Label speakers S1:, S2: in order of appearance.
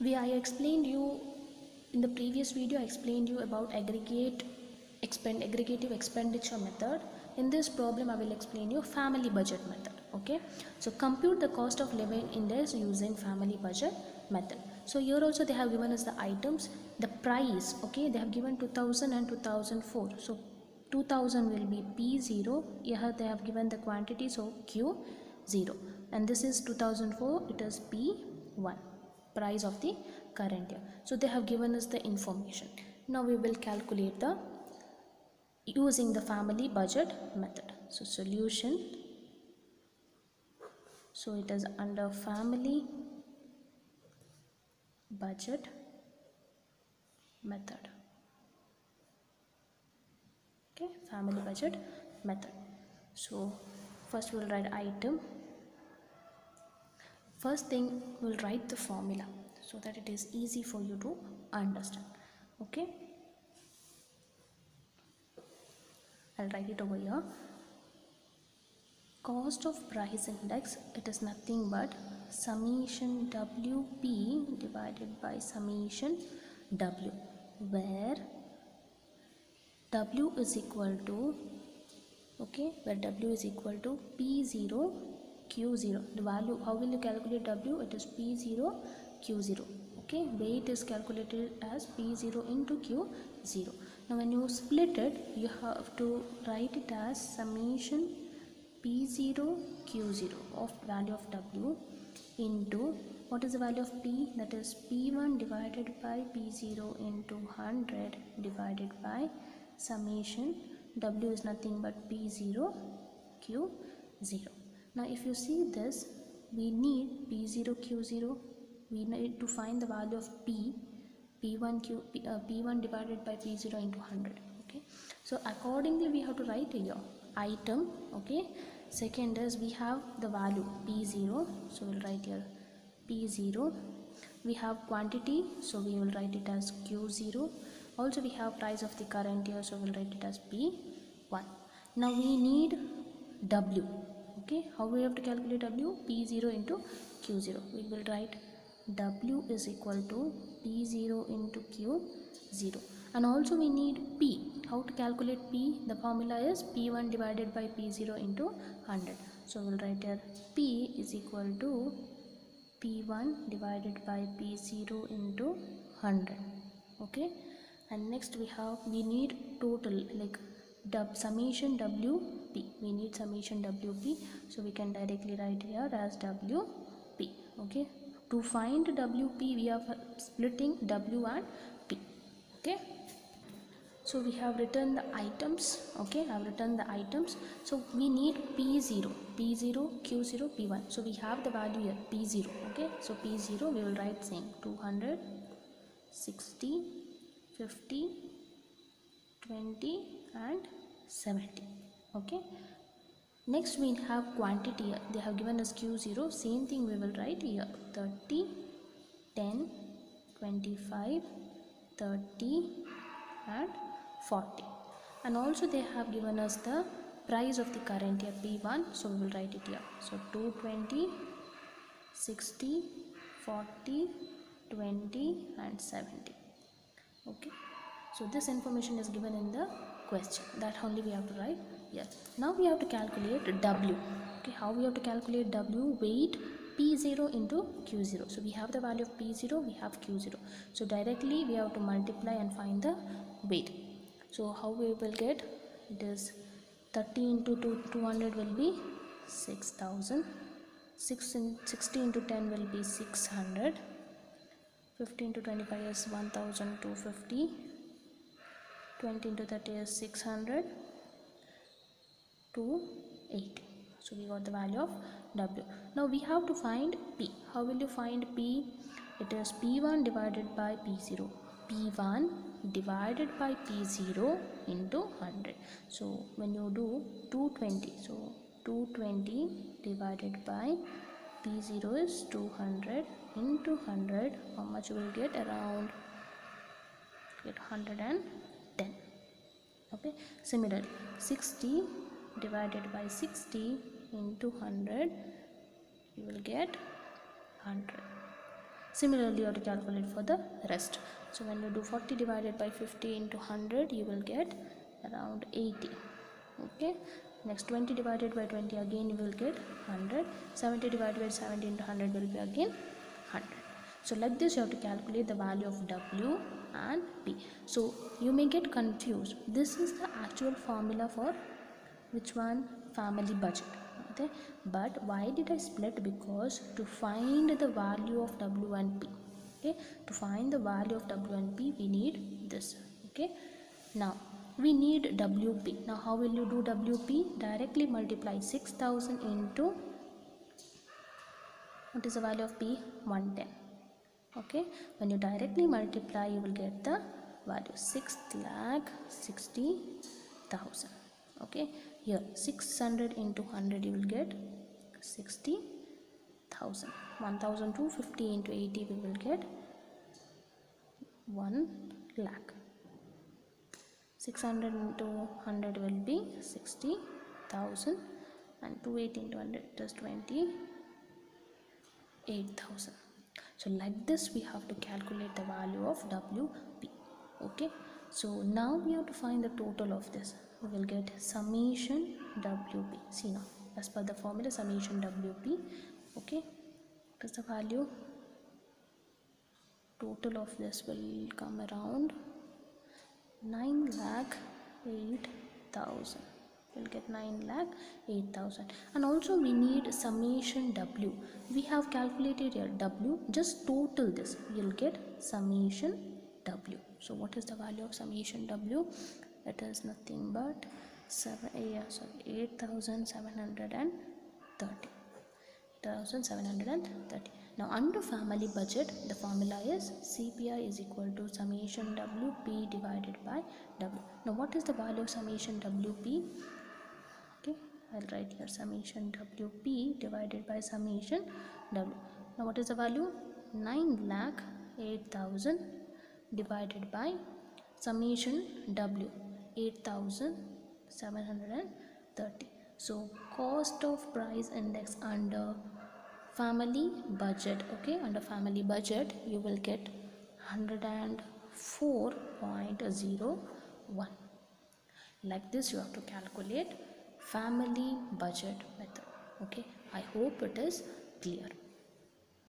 S1: I explained you in the previous video. I explained you about aggregative expenditure method. In this problem I will explain you family budget method. Okay, so compute the cost of living index using family budget method. So here also they have given us the items, the price. Okay, they have given 2000 and 2004. So 2000 will be P0. Here they have given the quantity, so Q0, and this is 2004, it is P1, price of the current year. So they have given us the information. Now we will calculate the using the family budget method. So solution, so it is under family budget method. Okay, family budget method. So first we'll write item. First thing we'll write the formula so that it is easy for you to understand. Okay, I'll write it over here. Cost of price index, it is nothing but summation WP divided by summation W, where W is equal to, okay, where W is equal to P0 Q0. The value, how will you calculate W? It is P0 Q0. Okay, weight is calculated as P0 into Q0. Now when you split it, you have to write it as summation P0 Q0 of value of W into, what is the value of P? That is P1 divided by P0 into 100 divided by summation W is nothing but P0 Q0. Now if you see this, we need P0 Q0, we need to find the value of P1 divided by P0 into 100. Okay, so accordingly we have to write here item. Okay, second is we have the value P0, so we'll write here P0. We have quantity, so we will write it as Q0. Also we have price of the current year, so we'll write it as P1. Now we need W. Okay, how we have to calculate W? P0 into Q0. We will write W is equal to P0 into Q0. And also we need P. How to calculate P? The formula is P1 divided by P0 into 100. So we'll write here P is equal to P1 divided by P0 into 100. Okay, and next we need total, like summation WP. We need summation WP, so we can directly write here as WP. Okay, to find WP we are splitting W and P. Okay, so we have written the items. Okay, I have written the items. So we need P0 Q0 P1. So we have the value here P0. Okay, so P0 we will write same 200 60 50 20 and 70. Okay, next we have quantity here. They have given us Q0, same thing we will write here 30 10 25 30 and 40. And also they have given us the price of the current year P1, so we will write it here. So 220 60 40 20 and 70. Okay, so this information is given in the question, that only we have to write here. Now we have to calculate W. Okay, how we have to calculate W? Weight P0 into Q0. So we have the value of P0, we have Q0, so directly we have to multiply and find the weight. So how we will get? It is 30 into 200 will be 6000, 60 into 10 will be 600, 50 into 25 is 1250, 20 into 30 is 600, 280. So we got the value of W. Now we have to find P. How will you find P? It is P1 divided by P0. P1 divided by P0 into 100. So when you do 220, so 220 divided by P0 is 200 into 100. How much you will get? Around 110. Okay, similarly 60 divided by 60 into 100, you will get 100. Similarly, you have to calculate for the rest. So when you do 40 divided by 50 into 100, you will get around 80. Okay. Next 20 divided by 20, again you will get 100. 70 divided by 70 into 100 will be again 100. So like this, you have to calculate the value of W and P. So you may get confused. This is the actual formula for which one? Family budget. Okay, but why did I split? Because to find the value of W and P, okay, to find the value of W and P, we need this. Okay, now we need WP. Now how will you do WP? Directly multiply 6000 into, what is the value of P? 110. Okay, when you directly multiply, you will get the value 6,60,000. Okay, here 600 into 100, you will get 60,000. 1,250 into 80, we will get 1 lakh. 600 into 100 will be 60,000, and 280 into 100 is 28,000. So like this, we have to calculate the value of WP. Okay, so now we have to find the total of this. We will get summation WP. See now, as per the formula, summation WP. Okay, what is the value? Total of this will come around 9,08,000. We'll get 9,08,000. And also we need summation W. We have calculated here W. Just total this. You'll get summation W. So what is the value of summation W? It is nothing but 8,730. 8,730. Now under family budget, the formula is CPI is equal to summation WP divided by W. Now what is the value of summation WP? Okay, I'll write here summation WP divided by summation W. Now what is the value? 9,08,000 divided by summation W, 8,730. So cost of price index under family budget. Okay, under family budget, you will get 104.01. Like this, you have to calculate family budget method. Okay, I hope it is clear.